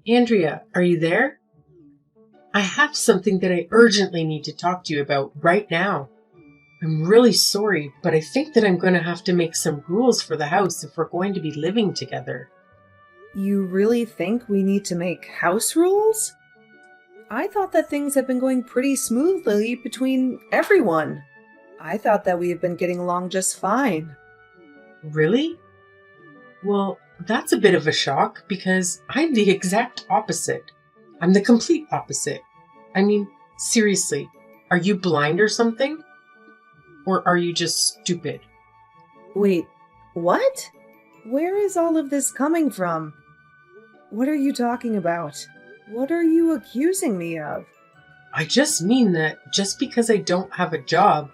Andrea, are you there? I have something that I urgently need to talk to you about right now. I'm really sorry, but I think that I'm going to have to make some rules for the house if we're going to be living together. You really think we need to make house rules? I thought that things have been going pretty smoothly between everyone. I thought that we have been getting along just fine. Really? Well, that's a bit of a shock because I'm the exact opposite. I'm the complete opposite. I mean, seriously, are you blind or something? Or are you just stupid? Wait, what? Where is all of this coming from? What are you talking about? What are you accusing me of? I just mean that just because I don't have a job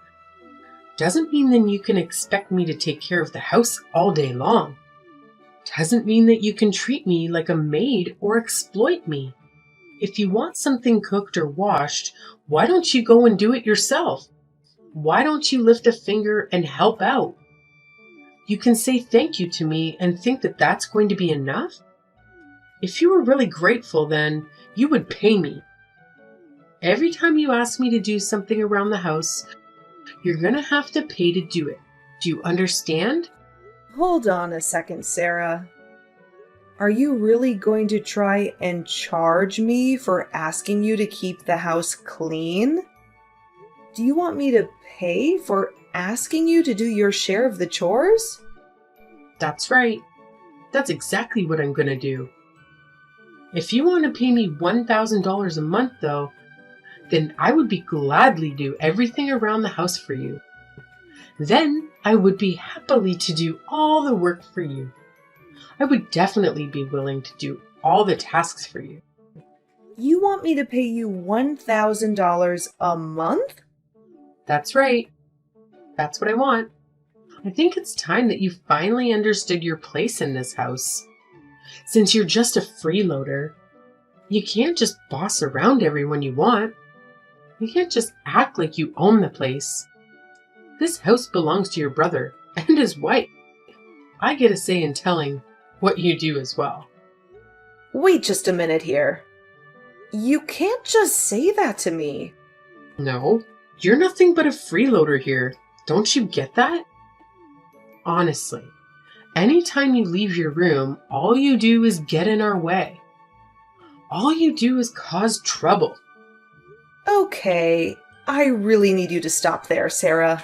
doesn't mean then you can expect me to take care of the house all day long. Doesn't mean that you can treat me like a maid or exploit me. If you want something cooked or washed, why don't you go and do it yourself? Why don't you lift a finger and help out? You can say thank you to me and think that that's going to be enough? If you were really grateful, then you would pay me. Every time you ask me to do something around the house, you're going to have to pay to do it. Do you understand? Hold on a second, Sarah. Are you really going to try and charge me for asking you to keep the house clean? Do you want me to pay for asking you to do your share of the chores? That's right. That's exactly what I'm going to do. If you want to pay me $1,000 a month, though, then I would be gladly do everything around the house for you. Then I would be happily to do all the work for you. I would definitely be willing to do all the tasks for you. You want me to pay you $1,000 a month? That's right. That's what I want. I think it's time that you finally understood your place in this house. Since you're just a freeloader, you can't just boss around everyone you want. You can't just act like you own the place. This house belongs to your brother and his wife. I get a say in telling what you do as well. Wait just a minute here. You can't just say that to me. No, you're nothing but a freeloader here. Don't you get that? Honestly, anytime you leave your room, all you do is get in our way. All you do is cause trouble. Okay, I really need you to stop there, Sarah.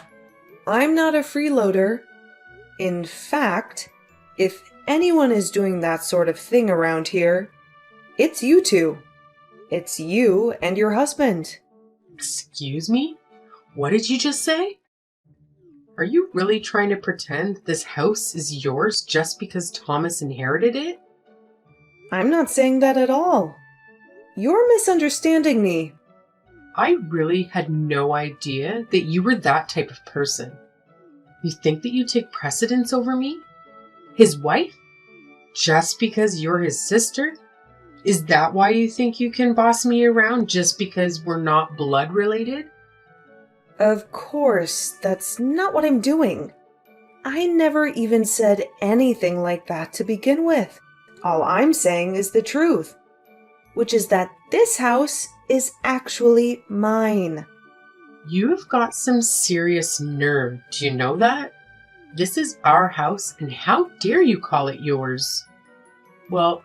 I'm not a freeloader. In fact, if anyone is doing that sort of thing around here, it's you two. It's you and your husband. Excuse me? What did you just say? Are you really trying to pretend this house is yours just because Thomas inherited it? I'm not saying that at all. You're misunderstanding me. I really had no idea that you were that type of person. You think that you take precedence over me? His wife? Just because you're his sister? Is that why you think you can boss me around just because we're not blood related? Of course, that's not what I'm doing. I never even said anything like that to begin with. All I'm saying is the truth, which is that this house is actually mine. You have got some serious nerve. Do you know that? This is our house, and how dare you call it yours? Well,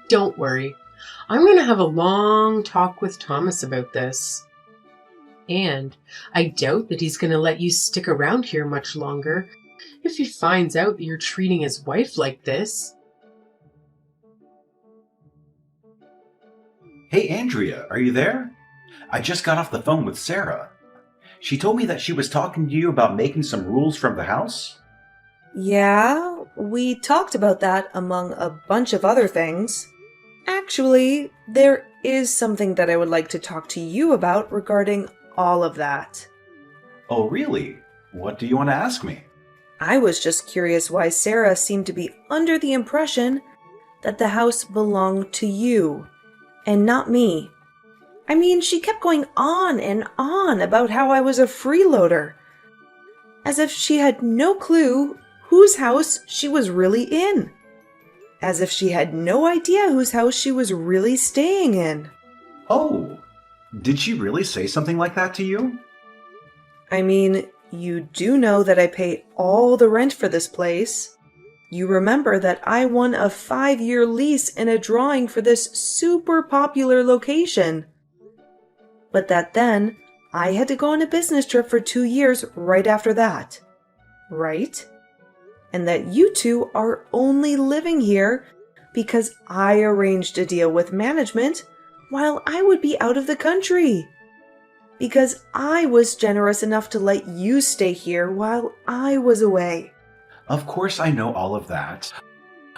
don't worry. I'm going to have a long talk with Thomas about this. And I doubt that he's going to let you stick around here much longer if he finds out that you're treating his wife like this. Hey, Andrea, are you there? I just got off the phone with Sarah. She told me that she was talking to you about making some rules from the house. Yeah, we talked about that among a bunch of other things. Actually, there is something that I would like to talk to you about regarding all of that. Oh, really? What do you want to ask me? I was just curious why Sarah seemed to be under the impression that the house belonged to you and not me. I mean, she kept going on and on about how I was a freeloader, as if she had no clue whose house she was really in. as if she had no idea whose house she was really staying in. Oh, did she really say something like that to you? I mean, you do know that I pay all the rent for this place. You remember that I won a 5-year lease in a drawing for this super popular location. But that then, I had to go on a business trip for 2 years right after that. Right? And that you two are only living here because I arranged a deal with management while I would be out of the country. Because I was generous enough to let you stay here while I was away. Of course I know all of that.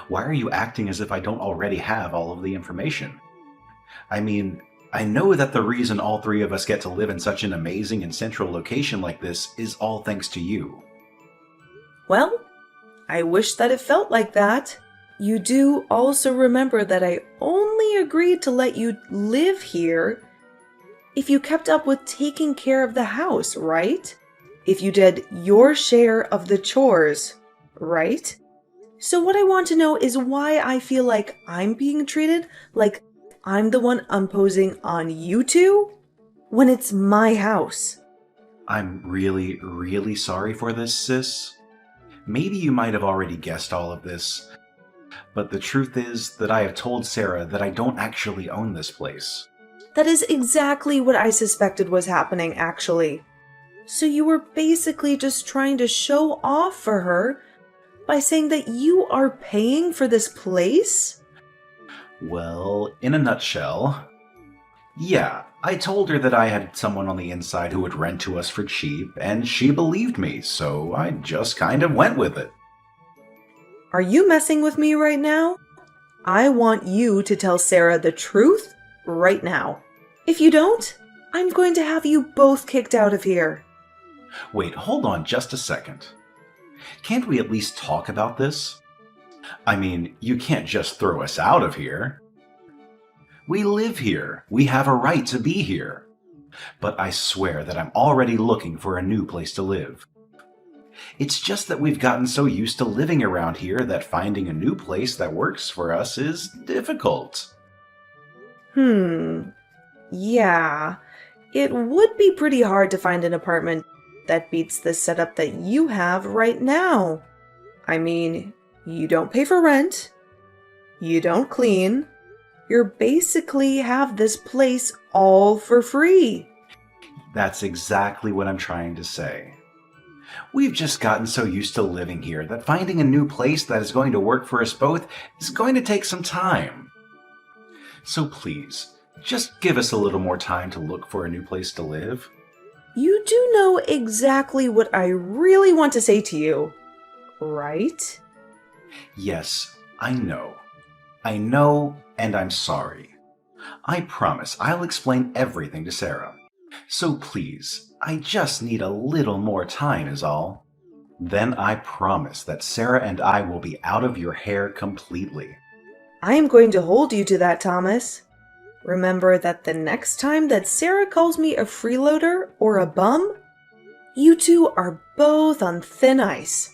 Why are you acting as if I don't already have all of the information? I mean, I know that the reason all three of us get to live in such an amazing and central location like this is all thanks to you. Well, I wish that it felt like that. You do also remember that I only agreed to let you live here if you kept up with taking care of the house, right? If you did your share of the chores, right? So what I want to know is why I feel like I'm being treated like I'm the one imposing on you two when it's my house. I'm really, really sorry for this, sis. Maybe you might have already guessed all of this, but the truth is that I have told Sarah that I don't actually own this place. That is exactly what I suspected was happening, actually. So you were basically just trying to show off for her by saying that you are paying for this place? Well, in a nutshell, yeah, I told her that I had someone on the inside who would rent to us for cheap, and she believed me, so I just kind of went with it. Are you messing with me right now? I want you to tell Sarah the truth right now. If you don't, I'm going to have you both kicked out of here. Wait, hold on just a second. Can't we at least talk about this? I mean, you can't just throw us out of here. We live here. We have a right to be here. But I swear that I'm already looking for a new place to live. It's just that we've gotten so used to living around here that finding a new place that works for us is difficult. Yeah. It would be pretty hard to find an apartment that beats the setup that you have right now. I mean, you don't pay for rent. You don't clean. You basically have this place all for free. That's exactly what I'm trying to say. We've just gotten so used to living here that finding a new place that is going to work for us both is going to take some time. So please, just give us a little more time to look for a new place to live. You do know exactly what I really want to say to you, right? Yes, I know. I know, and I'm sorry. I promise I'll explain everything to Sarah. So please, I just need a little more time is all. Then I promise that Sarah and I will be out of your hair completely. I am going to hold you to that, Thomas. Remember that the next time that Sarah calls me a freeloader or a bum, you two are both on thin ice.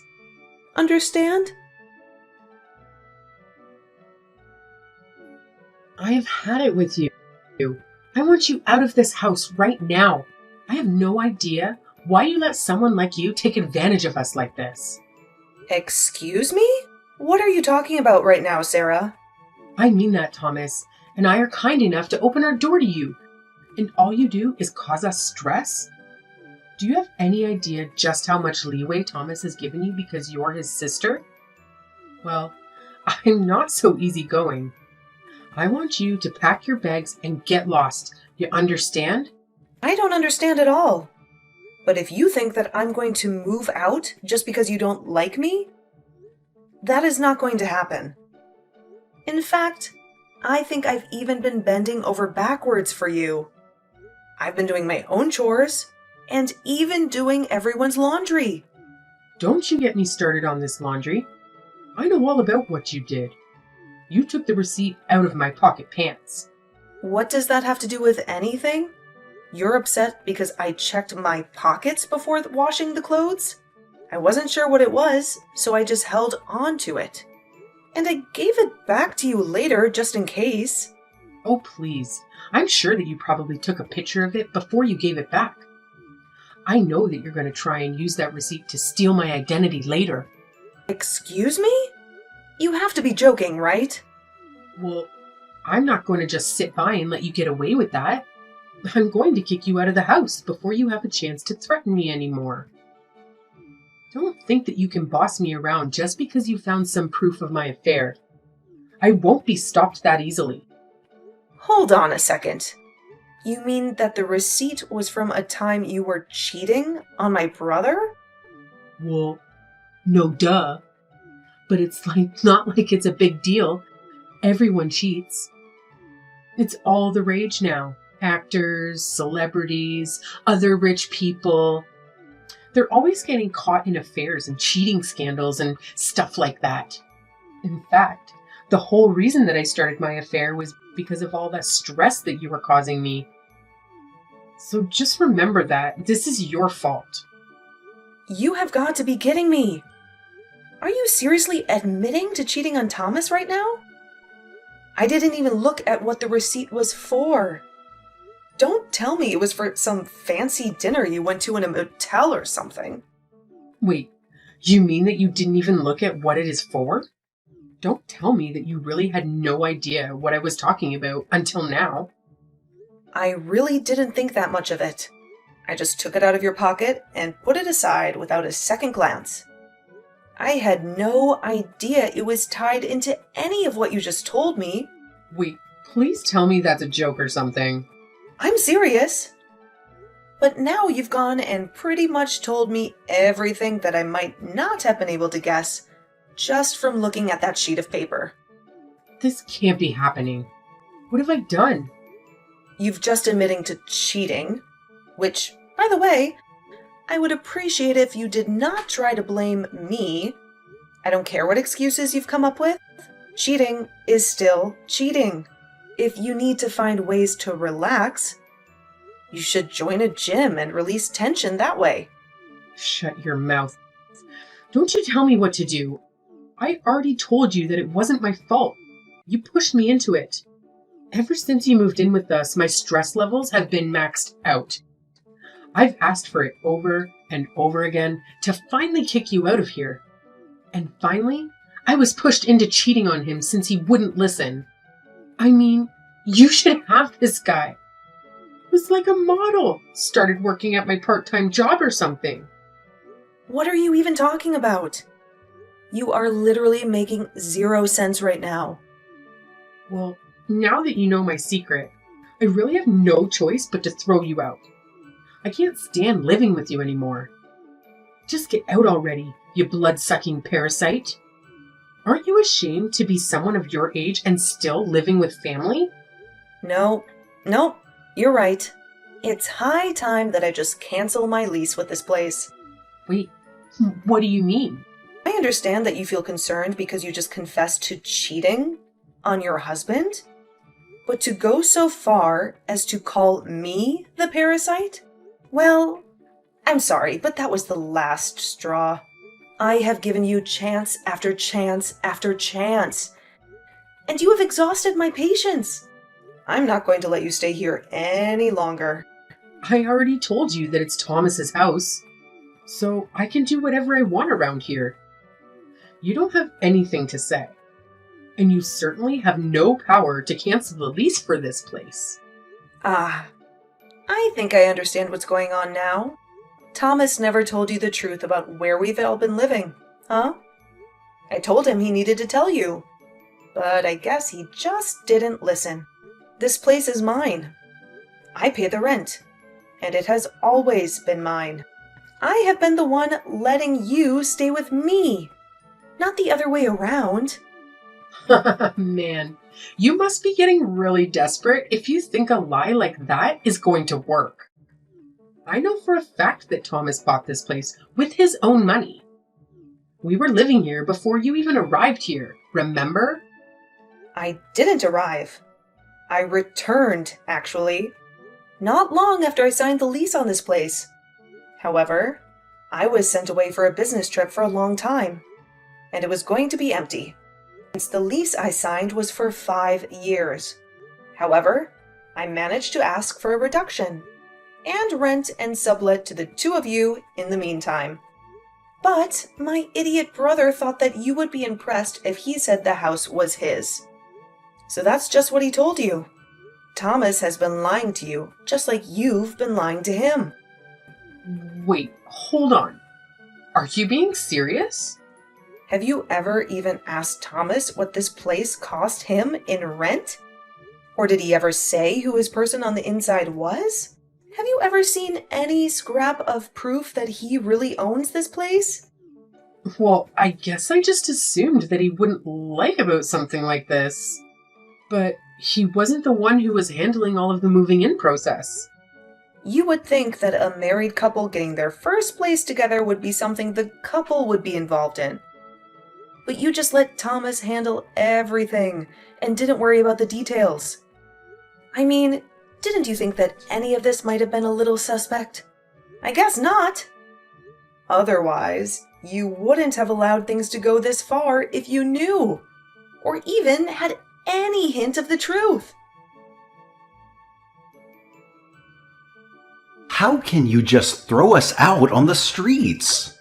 Understand? I have had it with you. I want you out of this house right now. I have no idea why you let someone like you take advantage of us like this. Excuse me? What are you talking about right now, Sarah? I mean that, Thomas, and I are kind enough to open our door to you. And all you do is cause us stress? Do you have any idea just how much leeway Thomas has given you because you're his sister? Well, I'm not so easygoing. I want you to pack your bags and get lost. You understand? I don't understand at all. But if you think that I'm going to move out just because you don't like me, that is not going to happen. In fact, I think I've even been bending over backwards for you. I've been doing my own chores and even doing everyone's laundry. Don't you get me started on this laundry. I know all about what you did. You took the receipt out of my pocket pants. What does that have to do with anything? You're upset because I checked my pockets before washing the clothes? I wasn't sure what it was, so I just held on to it. And I gave it back to you later, just in case. Oh, please. I'm sure that you probably took a picture of it before you gave it back. I know that you're going to try and use that receipt to steal my identity later. Excuse me? You have to be joking, right? Well, I'm not going to just sit by and let you get away with that. I'm going to kick you out of the house before you have a chance to threaten me anymore. Don't think that you can boss me around just because you found some proof of my affair. I won't be stopped that easily. Hold on a second. You mean that the receipt was from a time you were cheating on my brother? Well, no duh. But it's not like it's a big deal. Everyone cheats. It's all the rage now. Actors, celebrities, other rich people. They're always getting caught in affairs and cheating scandals and stuff like that. In fact, the whole reason that I started my affair was because of all that stress that you were causing me. So just remember that this is your fault. You have got to be kidding me. Are you seriously admitting to cheating on Thomas right now? I didn't even look at what the receipt was for. Don't tell me it was for some fancy dinner you went to in a motel or something. Wait, you mean that you didn't even look at what it is for? Don't tell me that you really had no idea what I was talking about until now. I really didn't think that much of it. I just took it out of your pocket and put it aside without a second glance. I had no idea it was tied into any of what you just told me. Wait, please tell me that's a joke or something. I'm serious. But now you've gone and pretty much told me everything that I might not have been able to guess just from looking at that sheet of paper. This can't be happening. What have I done? You've just admitting to cheating, which, by the way, I would appreciate if you did not try to blame me. I don't care what excuses you've come up with. Cheating is still cheating. If you need to find ways to relax, you should join a gym and release tension that way. Shut your mouth. Don't you tell me what to do. I already told you that it wasn't my fault. You pushed me into it. Ever since you moved in with us, my stress levels have been maxed out. I've asked for it over and over again to finally kick you out of here. And finally, I was pushed into cheating on him since he wouldn't listen. I mean, you should have this guy. He was like a model. Started working at my part-time job or something. What are you even talking about? You are literally making 0 sense right now. Well, now that you know my secret, I really have no choice but to throw you out. I can't stand living with you anymore. Just get out already, you blood-sucking parasite. Aren't you ashamed to be someone of your age and still living with family? No, you're right. It's high time that I just cancel my lease with this place. Wait, what do you mean? I understand that you feel concerned because you just confessed to cheating on your husband, but to go so far as to call me the parasite? Well, I'm sorry, but that was the last straw. I have given you chance after chance after chance, and you have exhausted my patience. I'm not going to let you stay here any longer. I already told you that it's Thomas's house, so I can do whatever I want around here. You don't have anything to say, and you certainly have no power to cancel the lease for this place. I think I understand what's going on now. Thomas never told you the truth about where we've all been living, huh? I told him he needed to tell you, but I guess he just didn't listen. This place is mine. I pay the rent, and it has always been mine. I have been the one letting you stay with me, not the other way around. Man, you must be getting really desperate if you think a lie like that is going to work. I know for a fact that Thomas bought this place with his own money. We were living here before you even arrived here, remember? I didn't arrive. I returned, actually. Not long after I signed the lease on this place. However, I was sent away for a business trip for a long time, and it was going to be empty. the lease I signed was for 5 years. However, I managed to ask for a reduction and rent and sublet to the two of you in the meantime. But my idiot brother thought that you would be impressed if he said the house was his. So that's just what he told you. Thomas has been lying to you, just like you've been lying to him. Wait, hold on. Are you being serious? Have you ever even asked Thomas what this place cost him in rent? Or did he ever say who his person on the inside was? Have you ever seen any scrap of proof that he really owns this place? Well, I guess I just assumed that he wouldn't lie about something like this. But he wasn't the one who was handling all of the moving in process. You would think that a married couple getting their first place together would be something the couple would be involved in. But you just let Thomas handle everything and didn't worry about the details. I mean, didn't you think that any of this might have been a little suspect? I guess not. Otherwise, you wouldn't have allowed things to go this far if you knew, or even had any hint of the truth. How can you just throw us out on the streets?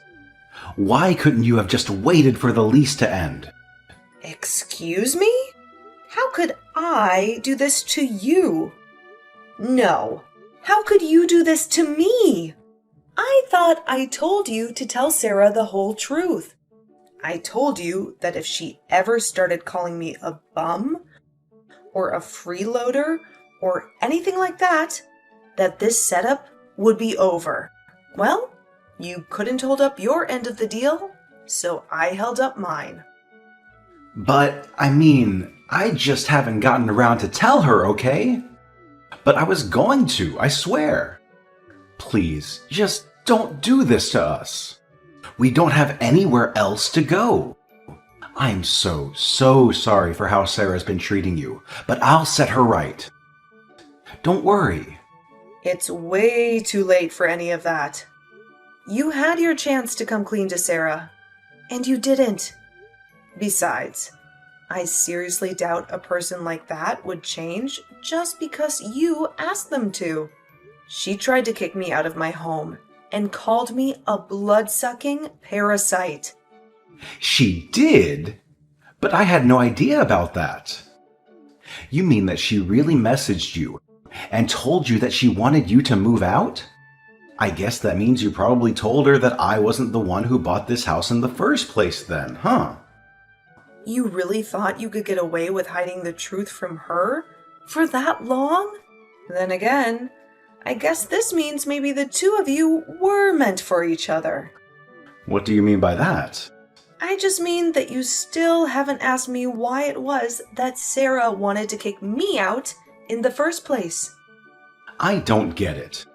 Why couldn't you have just waited for the lease to end? Excuse me? How could I do this to you? No. How could you do this to me? I thought I told you to tell Sarah the whole truth. I told you that if she ever started calling me a bum, or a freeloader, or anything like that, that this setup would be over. Well, you couldn't hold up your end of the deal, so I held up mine. But, I mean, I just haven't gotten around to tell her, okay? But I was going to, I swear. Please, just don't do this to us. We don't have anywhere else to go. I'm so sorry for how Sarah's been treating you, but I'll set her right. Don't worry. It's way too late for any of that. You had your chance to come clean to Sarah, and you didn't. Besides, I seriously doubt a person like that would change just because you asked them to. She tried to kick me out of my home and called me a blood-sucking parasite. She did? But I had no idea about that. You mean that she really messaged you and told you that she wanted you to move out? I guess that means you probably told her that I wasn't the one who bought this house in the first place then, huh? You really thought you could get away with hiding the truth from her for that long? Then again, I guess this means maybe the two of you were meant for each other. What do you mean by that? I just mean that you still haven't asked me why it was that Sarah wanted to kick me out in the first place. I don't get it.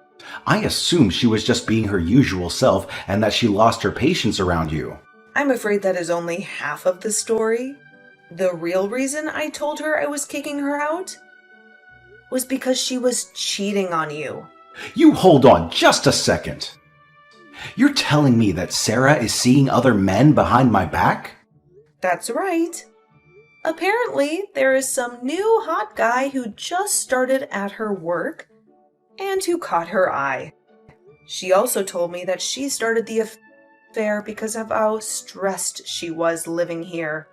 I assume she was just being her usual self and that she lost her patience around you. I'm afraid that is only half of the story. The real reason I told her I was kicking her out was because she was cheating on you. You hold on just a second. You're telling me that Sarah is seeing other men behind my back? That's right. Apparently, there is some new hot guy who just started at her work and who caught her eye. She also told me that she started the affair because of how stressed she was living here.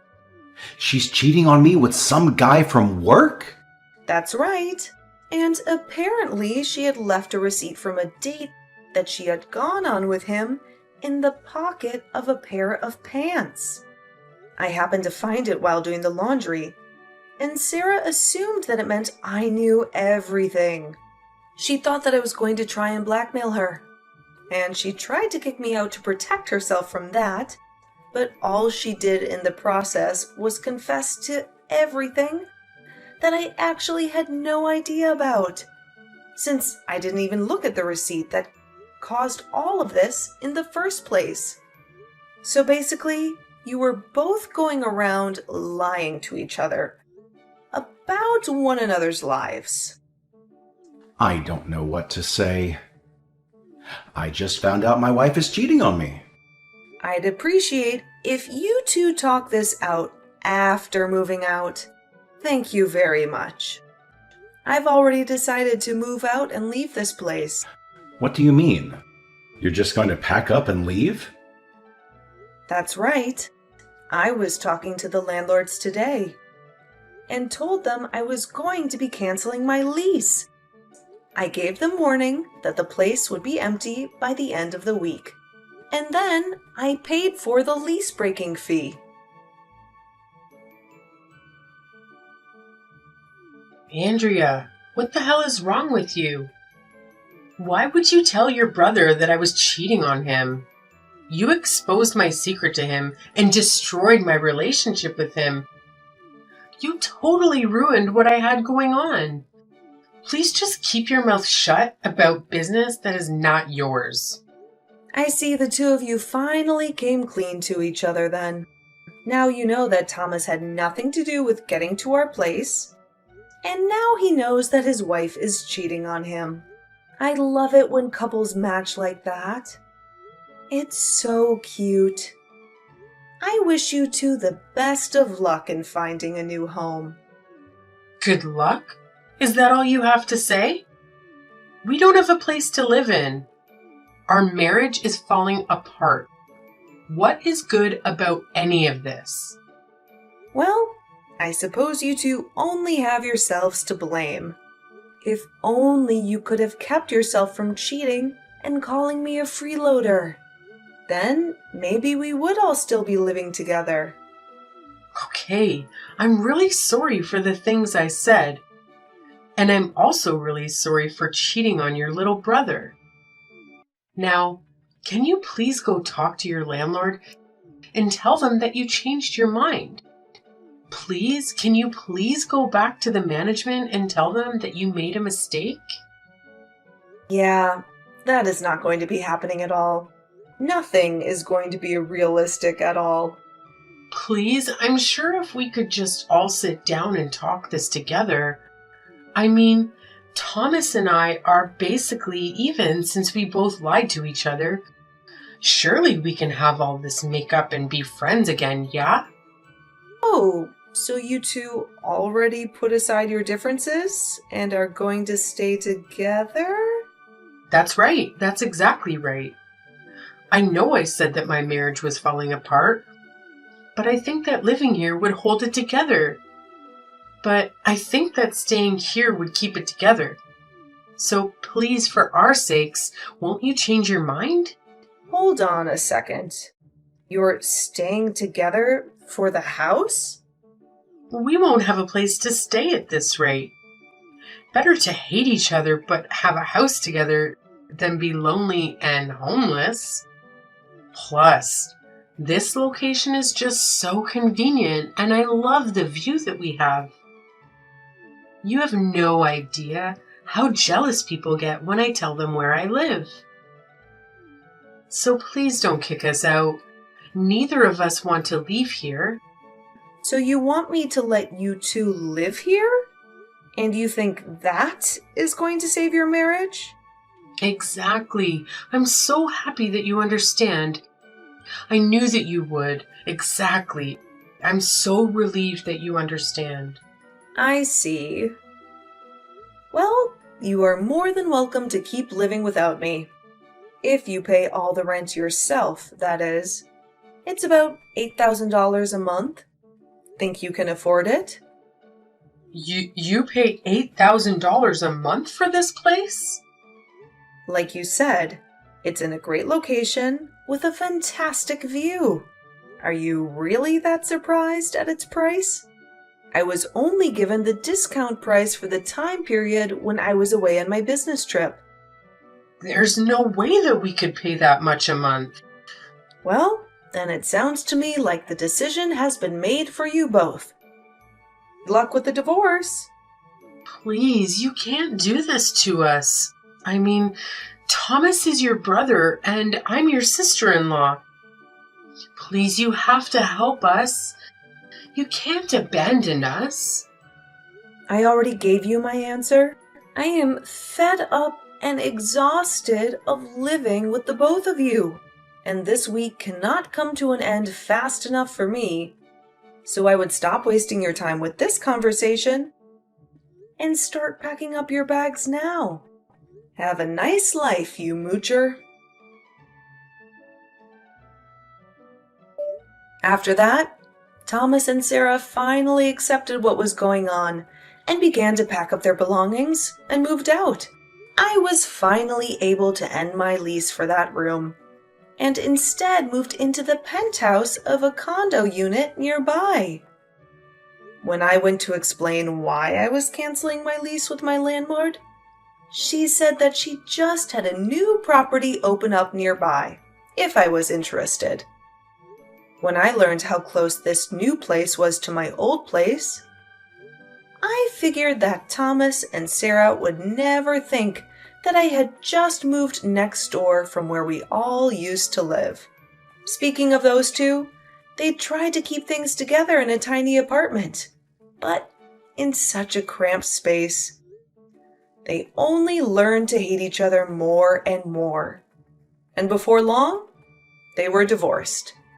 She's cheating on me with some guy from work? That's right. And apparently she had left a receipt from a date that she had gone on with him in the pocket of a pair of pants. I happened to find it while doing the laundry, and Sarah assumed that it meant I knew everything. She thought that I was going to try and blackmail her, and she tried to kick me out to protect herself from that, but all she did in the process was confess to everything that I actually had no idea about, since I didn't even look at the receipt that caused all of this in the first place. So basically, you were both going around lying to each other about one another's lives. I don't know what to say. I just found out my wife is cheating on me. I'd appreciate if you two talk this out after moving out. Thank you very much. I've already decided to move out and leave this place. What do you mean? You're just going to pack up and leave? That's right. I was talking to the landlords today and told them I was going to be canceling my lease. I gave them warning that the place would be empty by the end of the week. And then I paid for the lease breaking fee. Andrea, what the hell is wrong with you? Why would you tell your brother that I was cheating on him? You exposed my secret to him and destroyed my relationship with him. You totally ruined what I had going on. Please just keep your mouth shut about business that is not yours. I see the two of you finally came clean to each other then. Now you know that Thomas had nothing to do with getting to our place, and now he knows that his wife is cheating on him. I love it when couples match like that. It's so cute. I wish you two the best of luck in finding a new home. Good luck? Is that all you have to say? We don't have a place to live in. Our marriage is falling apart. What is good about any of this? Well, I suppose you two only have yourselves to blame. If only you could have kept yourself from cheating and calling me a freeloader. Then maybe we would all still be living together. Okay, I'm really sorry for the things I said. And I'm also really sorry for cheating on your little brother. Now, can you please go talk to your landlord and tell them that you changed your mind? Please, can you please go back to the management and tell them that you made a mistake? Yeah, that is not going to be happening at all. Nothing is going to be realistic at all. Please, I'm sure if we could just all sit down and talk this together. I mean, Thomas and I are basically even since we both lied to each other. Surely we can have all this makeup and be friends again, yeah? Oh, so you two already put aside your differences and are going to stay together? That's right. That's exactly right. I know I said that my marriage was falling apart, but I think that living here would hold it together. But I think that staying here would keep it together. So please, for our sakes, won't you change your mind? Hold on a second. You're staying together for the house? We won't have a place to stay at this rate. Better to hate each other but have a house together than be lonely and homeless. Plus, this location is just so convenient and I love the view that we have. You have no idea how jealous people get when I tell them where I live. So please don't kick us out. Neither of us want to leave here. So you want me to let you two live here? And you think that is going to save your marriage? Exactly. I'm so happy that you understand. I knew that you would. Exactly. I'm so relieved that you understand. I see. Well, you are more than welcome to keep living without me. If you pay all the rent yourself, that is. It's about $8,000 a month. Think you can afford it? You pay $8,000 a month for this place? Like you said, it's in a great location with a fantastic view. Are you really that surprised at its price? I was only given the discount price for the time period when I was away on my business trip. There's no way that we could pay that much a month. Well, then it sounds to me like the decision has been made for you both. Good luck with the divorce. Please, you can't do this to us. I mean, Thomas is your brother and I'm your sister-in-law. Please, you have to help us. You can't abandon us. I already gave you my answer. I am fed up and exhausted of living with the both of you. And this week cannot come to an end fast enough for me. So I would stop wasting your time with this conversation and start packing up your bags now. Have a nice life, you moocher. After that, Thomas and Sarah finally accepted what was going on and began to pack up their belongings and moved out. I was finally able to end my lease for that room and instead moved into the penthouse of a condo unit nearby. When I went to explain why I was canceling my lease with my landlord, she said that she just had a new property open up nearby, if I was interested. When I learned how close this new place was to my old place, I figured that Thomas and Sarah would never think that I had just moved next door from where we all used to live. Speaking of those two, they tried to keep things together in a tiny apartment, but in such a cramped space. They only learned to hate each other more and more. And before long, they were divorced.